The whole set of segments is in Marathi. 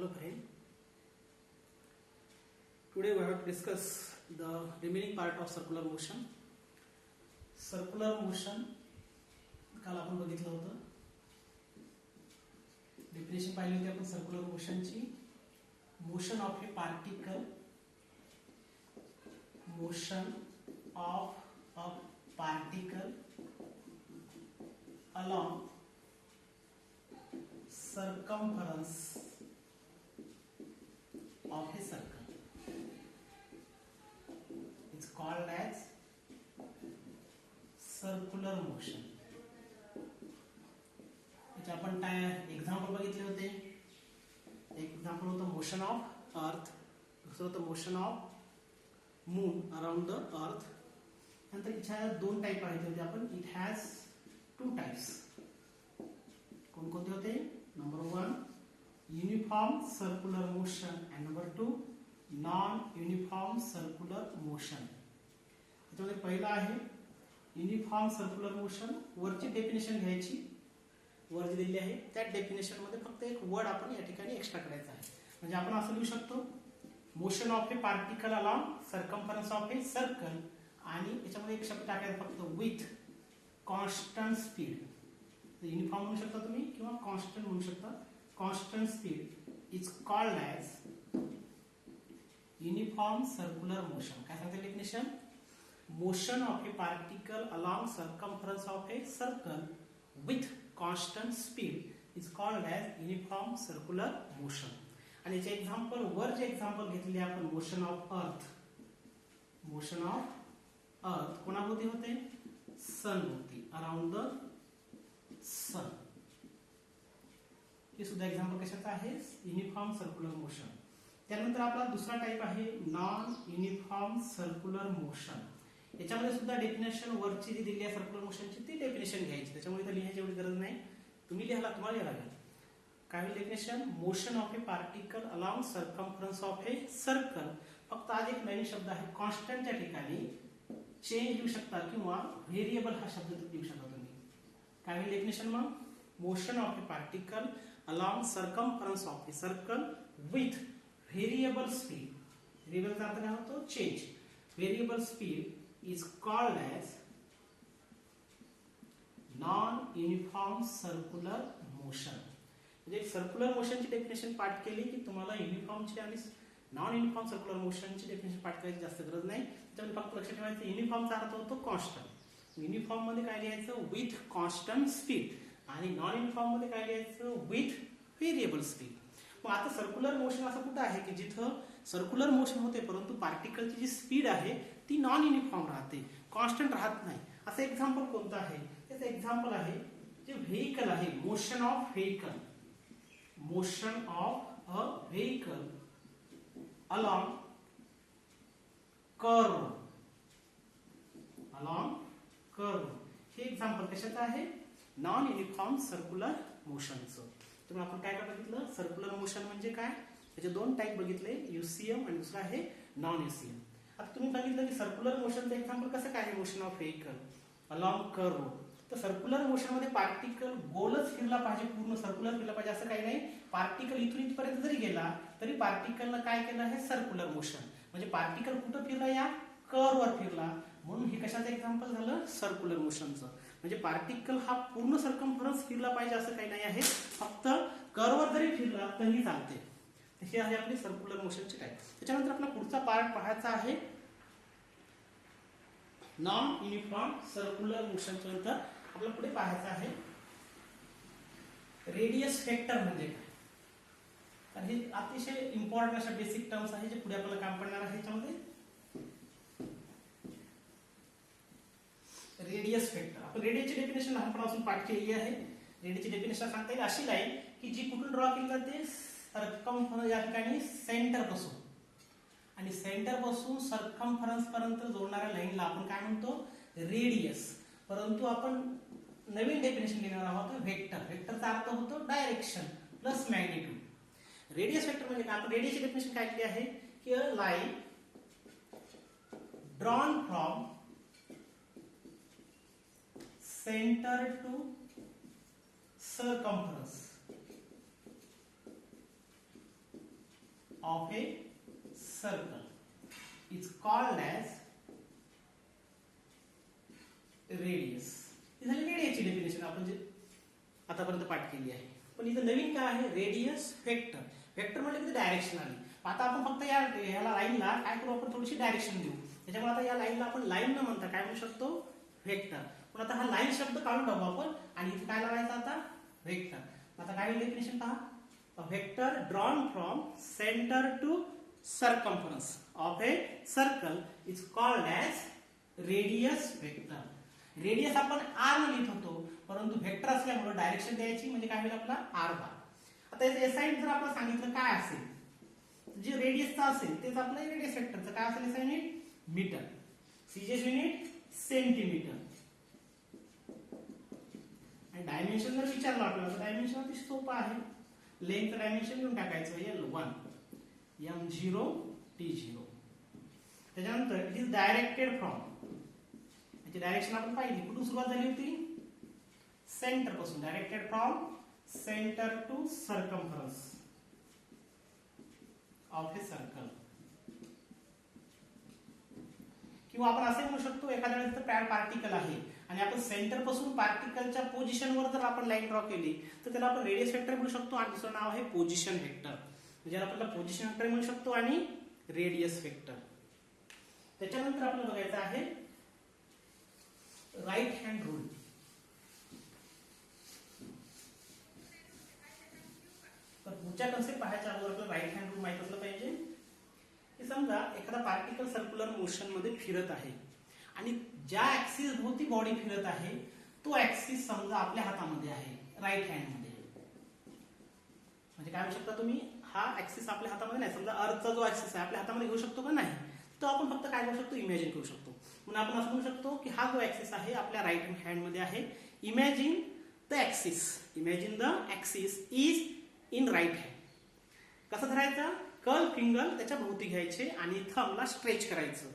Hello friend. Today we have to discuss the remaining part of circular motion. Circular motion काल आपण बघितलं होतं. डेफिनेशन पाहिली होती आपण सर्क्युलर मोशनची. Motion of a particle, motion of a particle along circumference of a circle is called as circular motion. याचे आपण एक्झाम्पल बघितले होते. एक एक्झाम्पल होतं मोशन ऑफ अर्थ, दुसरं होतं motion of moon around the earth. नंतर याच्या दोन टाइप आहेत होते आपण. It has two types. कोणकोणते होते? Number 1 uniform circular motion and number 2 non uniform circular motion. त्याच्यामध्ये पहिला आहे युनिफॉर्म सर्क्युलर मोशन. वरची डेफिनेशन घ्यायची, वर जी दिलेली आहे त्या डेफिनेशन मध्ये फक्त एक वर्ड आपण या ठिकाणी एक्स्ट्रा करायचा आहे. म्हणजे आपण असं लिहू शकतो motion of a particle along circumference of a circle, आणि याच्यामध्ये एक शब्द टाकायचा फक्त विथ कॉन्स्टंट स्पीड. युनिफॉर्म म्हणू शकता तुम्ही किंवा कॉन्स्टंट म्हणू शकता. Constant speed is called as uniform circular motion. काय सांगते definition? Motion of a particle along circumference of a circle with constant speed is called as uniform circular motion. आणि याचे एक्झाम्पल, वर जे एक्झाम्पल घेतलेले आपण motion of earth, motion of earth कोणाभोवती होते? सन भोवती, अराउंड द सन. हे सुद्धा एक्झाम्पल कशाचं आहे? Uniform circular motion. त्यानंतर आपला दुसरा टाइप आहे नॉन युनिफॉर्म सर्क्युलर मोशन. याच्यामध्ये सुद्धा डेफिनेशन वरची जी दिली आहे सर्क्युलर मोशनची ती डेफिनेशन घ्यायची. त्याच्यामुळे इथे लिहायची एवढी गरज नाही. तुम्ही लिहायला तुम्हाला लिहायला लागेल. काय definition? Motion of a particle along circumference of a circle. फक्त आज एक नवीन शब्द आहे कॉन्स्टंटच्या ठिकाणी चेंज लिहू शकता किंवा व्हेरिएबल हा शब्द लिहू शकता तुम्ही. काय होईल डेफिनेशन मग? Motion of a particle along circumference of a circle with variable speed. व्हेरिएबलचा अर्थ काय होतो? Change. Variable speed is called as non-uniform circular motion. म्हणजे सर्क्युलर मोशनची डेफिनेशन पाठ केली की तुम्हाला युनिफॉर्मची आणि नॉन युनिफॉर्म सर्क्युलर मोशनची डेफिनेशन पाठ करायची जास्त गरज नाही. त्याच्यामध्ये फक्त लक्षात ठेवायचं युनिफॉर्मचा अर्थ होतो कॉन्स्टंट. युनिफॉर्म मध्ये काय लिहायचं? With constant speed. आणि नॉन युनिफॉर्म मध्ये काय लिहायचं? With variable speed. मग आता सर्क्युलर मोशन असं कुठं आहे की जिथं सर्क्युलर मोशन होते परंतु पार्टिकलची जी स्पीड आहे ती नॉन युनिफॉर्म राहते, कॉन्स्टंट राहत नाही. असं एक्झाम्पल कोणतं आहे? त्याचं एक्झाम्पल आहे जे व्हेइकल आहे. Motion of vehicle, motion of a vehicle along curve, along curve. हे एक्झाम्पल कशाचं आहे? नॉन युनिफॉर्म सर्क्युलर मोशनचं. तुम्ही आपण काय बघितलं? सर्क्युलर मोशन म्हणजे काय? त्याचे दोन टाइप बघितले, युसीएम आणि दुसरा आहे नॉन युसीएम. आता तुम्ही बघितलं की सर्क्युलर मोशनचं एक्झाम्पल कसं काय आहे? Motion of vehicle along curve. तर सर्क्युलर मोशन मध्ये पार्टिकल गोलच फिरला पाहिजे, पूर्ण सर्क्युलर फिरला पाहिजे असं काही नाही. पार्टिकल इथून इथपर्यंत जरी गेला तरी पार्टिकलनं काय केलं आहे? Circular motion. म्हणजे पार्टिकल कुठं फिरला? या कर्ववर फिरला. म्हणून हे कशाचं एक्झाम्पल झालं? सर्क्युलर मोशनचं. म्हणजे पार्टिकल हा पूर्ण सर्कम्फरन्स फिरला पाहिजे असं काही नाही आहे, फक्त कर्ववर जरी फिरला तरी चालते. हे आहे आपली सर्क्युलर मोशनची टाइप. त्याच्यानंतर आपला पुढचा पार्ट पाहायचा आहे नॉन युनिफॉर्म सर्क्युलर मोशनच्या नंतर आपल्याला पुढे पाहायचं आहे रेडियस वेक्टर म्हणजे काय. तर हे अतिशय इम्पॉर्टंट अशा बेसिक टर्म्स आहे जे पुढे आपल्याला काम पडणार आहे. याच्यामध्ये रेडियस वेक्टर. आपण रेडियसची डेफिनेशन लहानपणापासून पाठ केलेली आहे. रेडियसची डेफिनेशन सांगता येईल अशी लाईन की जी कुठून ड्रॉ केली जाते? सर्कम्फरन्स या ठिकाणी सेंटर पासून, आणि सेंटर पासून सर्कम्फरन्स पर्यंत जोडणाऱ्या लाईनला आपण काय म्हणतो? रेडियस. परंतु आपण नवीन डेफिनेशन घेणार आहोत वेक्टर. वेक्टरचा अर्थ होतो direction plus magnitude. Radius vector म्हणजे काय? आपण रेडियसची डेफिनेशन काय केली आहे की अ line drawn from center to circumference of a circle is called as radius. ही झाली रेडियसची डेफिनेशन आपण जे आतापर्यंत पाठ केली आहे. पण इथं नवीन काय आहे, रेडियस वेक्टर. वेक्टर म्हणजे डायरेक्शन आली. आता आपण फक्त याला लाईनला काय करू, आपण थोडीशी डायरेक्शन देऊ. त्याच्यामुळे आता या लाईनला आपण लाईन न म्हणता काय म्हणू शकतो, वेक्टर. पण आता हा लाईन शब्द काढून टाकू आपण आणि इथे काय लावायचं आता, वेक्टर. आता काय डेफिनेशन पहा, a vector drawn from center to circumference of a circle is called as radius vector. Radius आपण r ने लिहित होतो, परंतु वेक्टर असल्यामुळे डायरेक्शन द्यायची म्हणजे काय होईल आपला r बार. आता याचं असाइन जर आपल्याला सांगितलं काय असेल, जे रेडियसचा असेल तेच आपलं रेडियस वेक्टरचं काय असेल, असाइन unit metre, CGS unit centimetre. आणि डायमेन्शन जर विचारलं आपल्याला, डायमेन्शन अति सोपं आहे. लेंथ डायमेन्शन घेऊन टाकायचं L1 M0 T0. त्याच्यानंतर इट इज डायरेक्टेड फ्रॉम, याची डायरेक्शन आपण पाहिली, कुठून सुरुवात झाली होती, सेंटर पासून. Directed from centre to circumference of a circle. किंवा आपण असे म्हणू शकतो, एखाद्या वेळेस पार्टिकल आहे आणि आपण सेंटर पासून पार्टिकलच्या पोझिशनवर जर आपण लाईन ड्रॉ केली तर त्याला आपण रेडियस वेक्टर म्हणू शकतो. आणि दुसरं नाव आहे पोझिशन वेक्टर, म्हणजे आपल्याला पोझिशन वेक्टर म्हणू शकतो आणि रेडियस वेक्टर. त्याच्यानंतर आपल्याला बघायचं आहे राईट हँड रूल. तर पुढच्या कन्सेप्ट पाहायच्या अगोदर आपल्याला राईट हँड रूल माहित असलं पाहिजे. की समजा एखादा पार्टिकल सर्क्युलर मोशन मध्ये फिरत आहे आणि ज्या ऍक्सिस भोवती बॉडी फिरत आहे तो ऍक्सिस समजा आपल्या हातामध्ये आहे, राईट हँड मध्ये. म्हणजे काय म्हणू शकता तुम्ही, हा ऍक्सिस आपल्या हातामध्ये नाही. समजा अर्थचा जो ऍक्सिस आहे आपल्या हातामध्ये घेऊ शकतो का, नाही. तो आपण फक्त काय करू शकतो, इमॅजिन करू शकतो. म्हणून आपण असं म्हणू शकतो की हा जो ऍक्सिस आहे आपल्या राईट हँड मध्ये आहे. Imagine the axis, imagine the axis is in right hand. कसं धरायचं, कर्ल फिंगर त्याच्या भोवती घ्यायचे आणि थंबला स्ट्रेच करायचं.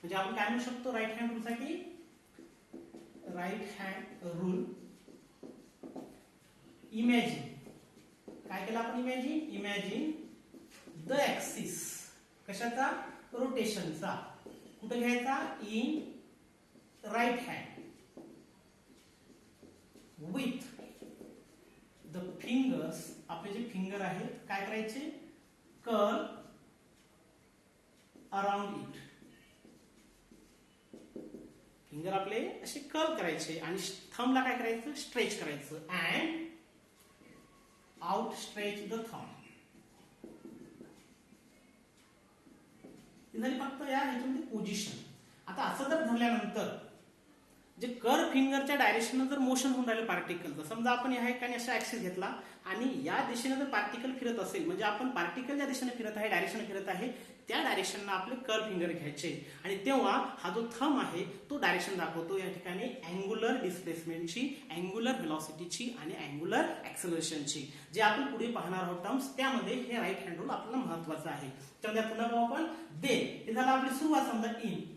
म्हणजे आपण काय म्हणू शकतो राईट हँड रूल साठी, राईट हँड रूल इमॅजिन. काय केलं आपण, इमॅजिन द ऍक्सिस, कशाचा, रोटेशनचा. कुठे घ्यायचा, in right hand with the fingers. आपले जे फिंगर आहेत काय करायचे, कर्ल अराउंड इट. फिंगर आपले असे कर्ल करायचे आणि थंबला काय करायचं, स्ट्रेच करायचं. And out stretch the thumb. झाली फक्त या ह्याच्यामध्ये पोझिशन. आता असं जर धरल्यानंतर जे कर्व फिंगरच्या डायरेक्शन जर मोशन होऊन राहिलं पार्टिकल, समजा आपण या ठिकाणी असा ऍक्सिस घेतला आणि या दिशेने जर पार्टिकल फिरत असेल, म्हणजे आपण पार्टिकल ज्या दिशेने फिरत आहे, डायरेक्शन फिरत आहे, त्या डायरेक्शनला आपले कर्व फिंगर घ्यायचे. आणि तेव्हा हा जो थंब आहे तो डायरेक्शन दाखवतो या ठिकाणी अँग्युलर डिस्प्लेसमेंटची, अँग्युलर व्हेलॉसिटीची आणि अँग्युलर ऍक्सेलरेशनची. जे आपण पुढे पाहणार आहोत टर्म्स, त्यामध्ये हे राईट हँड रूल आपल्याला महत्वाचं आहे. त्यामध्ये पुन्हा पाहू आपण दे. हे झालं आपली सुरुवात. समजा in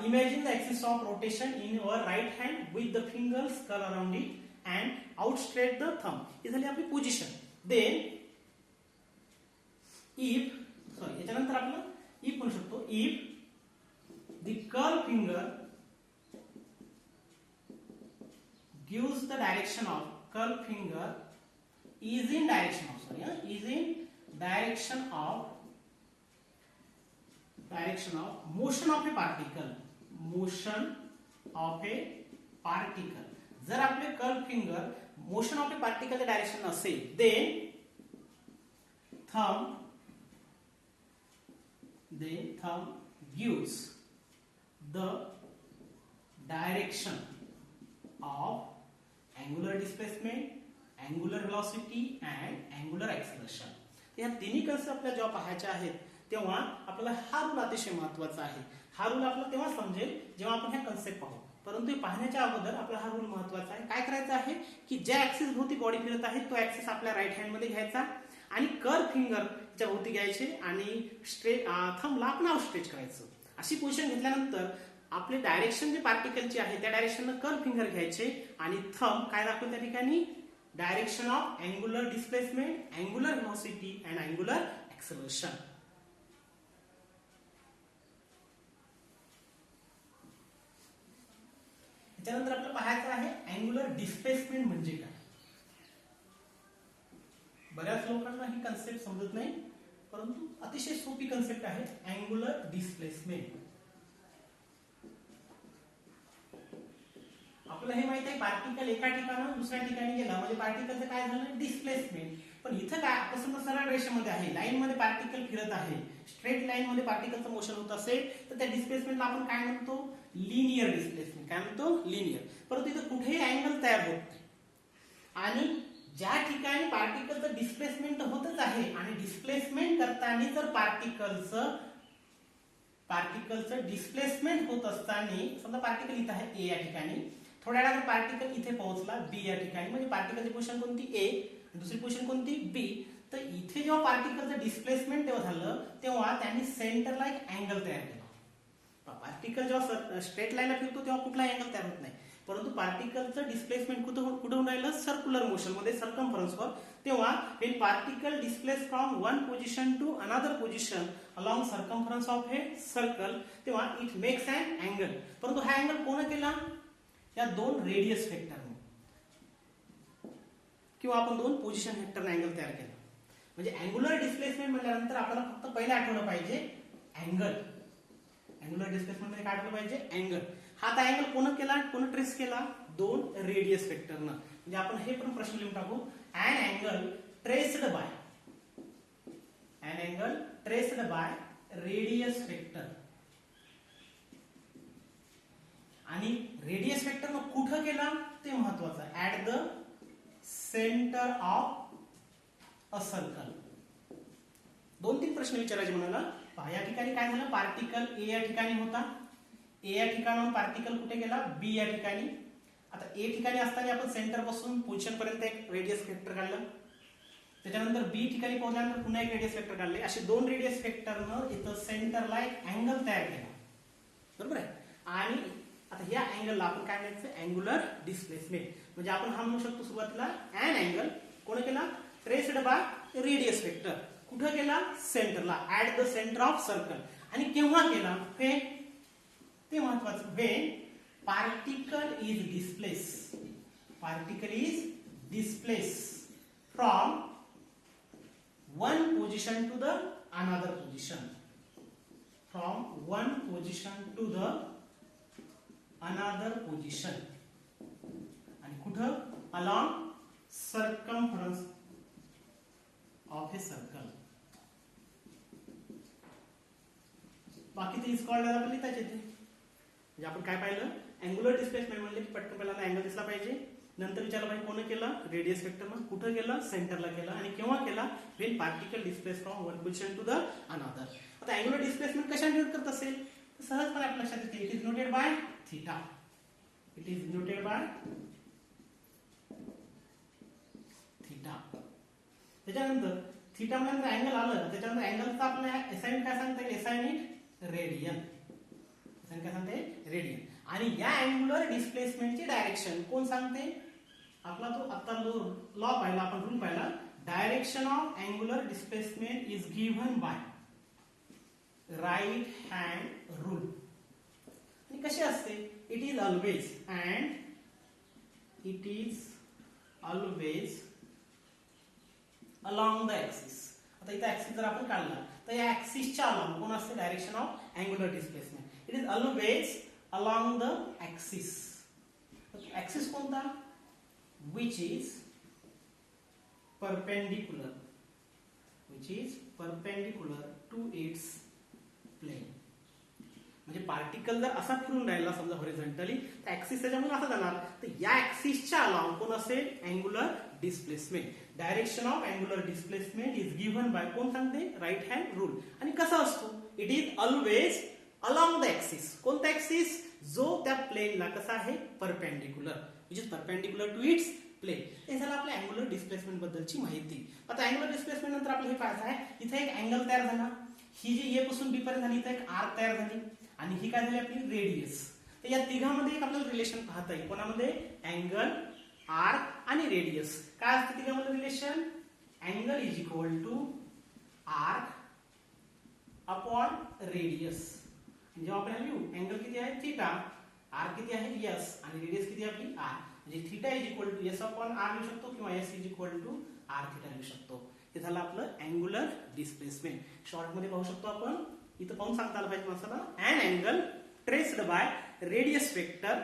imagine the axis of rotation in your right hand with the fingers curl around it and outstretch the thumb. ही झाली आपली पोझिशन. Then if, सॉरी याच्यानंतर आपलं if म्हणू शकतो, if the curl finger gives the direction of curl finger is in direction of, sorry, is in direction of motion of a particle, motion of a particle. जर आपले curl finger motion of a पार्टिकलच्या डायरेक्शन असेल, then thumb gives the direction of angular displacement, angular velocity and angular acceleration. या तिन्ही कन्सेप्ट आपल्याला जेव्हा पाहायच्या आहेत तेव्हा आपल्याला हा रूल अतिशय महत्वाचा आहे. हा रूल आपल्याला तेव्हा समजेल जेव्हा आपण ह्या कन्सेप्ट पाहू. परंतु हे पाहण्याच्या अगोदर आपला हा रूल महत्वाचा आहे. काय करायचं आहे की ज्या ऍक्सिस भोवती बॉडी फिरत आहे तो ऍक्सिस आपल्या राईट हँड मध्ये घ्यायचा आणि कर्व फिंगरच्या भोवती घ्यायचे आणि थंबला आपण आउट स्ट्रेच करायचं. अशी पोझिशन घेतल्यानंतर आपले डायरेक्शन जे पार्टिकलची आहे त्या डायरेक्शनला कर्व फिंगर घ्यायचे आणि थंब काय दाखवतो त्या ठिकाणी, direction of angular displacement, angular velocity and angular acceleration. त्यानंतर आपल्याला पाहायचं आहे अँग्युलर डिस्प्लेसमेंट म्हणजे काय. बऱ्याच लोकांना ही कन्सेप्ट समजत नाही, परंतु अतिशय सोपी कन्सेप्ट आहे अँग्युलर डिस्प्लेसमेंट. आपल्याला हे माहित आहे पार्टिकल एका ठिकाणाहून दुसऱ्या ठिकाणी गेला म्हणजे पार्टिकलचं काय झालं, डिस्प्लेसमेंट. पण इथं काय, आपण समजा सरळ रेषेमध्ये आहे, लाईन मध्ये पार्टिकल फिरत आहे, स्ट्रेट लाईन मध्ये पार्टिकलचं मोशन होत असेल तर त्या डिस्प्लेसमेंटला आपण काय म्हणतो, लिनियर डिस्प्लेसमेंट. काय म्हणतो, लिनियर. परंतु इथं कुठेही अँगल तयार होत नाही आणि ज्या ठिकाणी पार्टिकलचं डिस्प्लेसमेंट होतच आहे आणि डिस्प्लेसमेंट करताना जर पार्टिकलचं डिस्प्लेसमेंट होत असताना समजा पार्टिकल इथं आहे ए या ठिकाणी, थोड्या वेळात पार्टिकल इथे पोहोचला बी या ठिकाणी, म्हणजे पार्टिकलची पोझिशन कोणती ए, दुसरी पोझिशन कोणती बी. तर इथे जेव्हा पार्टिकलचं डिस्प्लेसमेंट तेव्हा झालं तेव्हा त्यांनी सेंटरला एक अँगल तयार केला. पार्टिकल जेव्हा स्ट्रेट लाईनला फिरतो तेव्हा कुठला अँगल तयार होत नाही, परंतु पार्टिकलचं डिस्प्लेसमेंट कुठं होऊन राहिलं, सर्क्युलर मोशन मध्ये, सर्कम्फरन्सवर. तेव्हा when particle displace from one position to another position along circumference of a circle, तेव्हा इट मेक्स अन अँगल. परंतु हा अँगल कोण केला, या दोन रेडियस वेक्टरने किंवा आपण दोन पोझिशन वेक्टरने अँगल तयार केला. म्हणजे अँग्युलर डिस्प्लेसमेंट म्हटल्यानंतर आपल्याला फक्त पहिलं आठवलं पाहिजे अँगल. अँग्युलर डिस्प्लेसमेंट मध्ये काय आठवलं पाहिजे, अँगल. हा आता अँगल कोण केला, कोण ट्रेस केला, दोन रेडियस वेक्टरनं. म्हणजे आपण हे पण प्रश्न लिहून टाकू, an angle traced by radius vector. आणि रेडियस वेक्टर मग कुठं केला ते महत्वाचं, at the centre of a circle. 2-3 प्रश्न विचारायचे म्हणाला. पहा या ठिकाणी काय झालं, पार्टिकल ए या ठिकाणी होता, ए या ठिकाणाहून पार्टिकल कुठे गेला, बी या ठिकाणी. आता ए ठिकाणी असताना आपण सेंटर पासून पोझिशन पर्यंत एक रेडियस वेक्टर काढलं, त्याच्यानंतर बी ठिकाणी पोहोचल्यानंतर पुन्हा एक रेडियस वेक्टर काढले. असे दोन रेडियस वेक्टरनं इथं सेंटरला एक अँगल तयार केला, बरोबर आहे. आणि आता या अँगलला आपण काय म्हणायचं, अँग्युलर डिस्प्लेसमेंट. म्हणजे आपण हा म्हणू शकतो सुरुवातीला अन अँगल कोण केला, ट्रेस्ड बाय रेडियस वेक्टर. कुठं केला, सेंटरला, at the centre of circle. आणि केव्हा केला, ते महत्वाचं, when particle is displaced from one position to the another position, आणि कुठं, along circumference of a circle. बाकी ते इज कॉल्ड आपण लिहिताच येते. म्हणजे आपण काय पाहिलं, अँग्युलर डिस्प्लेसमेंट म्हणजे पटकन पहिल्यांदा अँगल दिसला पाहिजे, नंतर विचारलं पाहिजे कोण केला, रेडियस वेक्टरनं. कुठं केला, सेंटरला केला. आणि केव्हा केला, when particle displace from one position to the another. आता अँग्युलर डिस्प्लेसमेंट कशा निर्धारित करत असेल, तर सहजपणे आपल्या लक्षात येते, it is noted by theta. त्याच्यानंतर थीटा नंतर अँगल आलं, त्याच्यानंतर अँगलचा आपल्याला एसाइन काय सांगता येईल, एसाइन इट रेडियन. काय सांगते, रेडियन. आणि या अँग्युलर डिस्प्लेसमेंटची डायरेक्शन कोण सांगते, आपला तो आता लॉ पाहिला आपण, रूल पाहिला, direction of angular displacement is given by right hand rule. आणि कशी असते, it is always along the axis. आता इथे ऍक्सिस जर आपण काढला तर या ऍक्सिसच्या अलॉंग कोण असते, direction of angular displacement. It is always along the axis. Axis कोणता, which is perpendicular to its plane. म्हणजे पार्टिकल जर असा फिरून राहिला समजा हॉरिझॉन्टली, तर ऍक्सिस त्याच्यामुळे असा जाणार, तर या ऍक्सिसच्या अलॉंग कोण असेल, angular displacement. Direction of angular displacement is given by कोण सांगते, राईट हँड रूल. आणि कसा असतो, it is always along the axis. कोणता ऍक्सिस, जो त्या प्लेनला कसा आहे, perpendicular, which is perpendicular to its plane. हे झालं आपल्या अँग्युलर डिस्प्लेसमेंट बद्दलची माहिती. आता अँग्युलर डिस्प्लेसमेंट नंतर आपल्याला हे पाहायचं आहे, इथे एक अँगल तयार झाला, ही जी ए पासून बी पर्यंत झाली, इथे एक आर्क तयार झाली, आणि ही काय झाली आपली रेडियस. तर या तिघांमध्ये एक आपल्याला रिलेशन पाहता येईल, कोणामध्ये, अँगल, आर्क आणि रेडियस. काय असते तिघांमध्ये relation, angle is equal to arc upon radius. जेव्हा आपण लिहू, अँगल किती आहे, थीटा, आर किती आहे एस आणि रेडियस किती आपली आर, म्हणजे theta is equal to s upon r लिहू शकतो किंवा s is equal to r theta लिहू शकतो. हे झालं आपलं अँग्युलर डिस्प्लेसमेंट. शॉर्ट मध्ये पाहू शकतो आपण, इथं पाहून सांगता आलं पाहिजे माणसाला, and angle traced by radius vector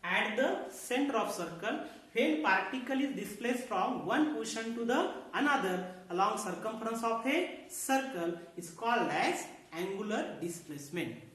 at the center of circle when particle is displaced from one position to the another along circumference of a circle is called as angular displacement.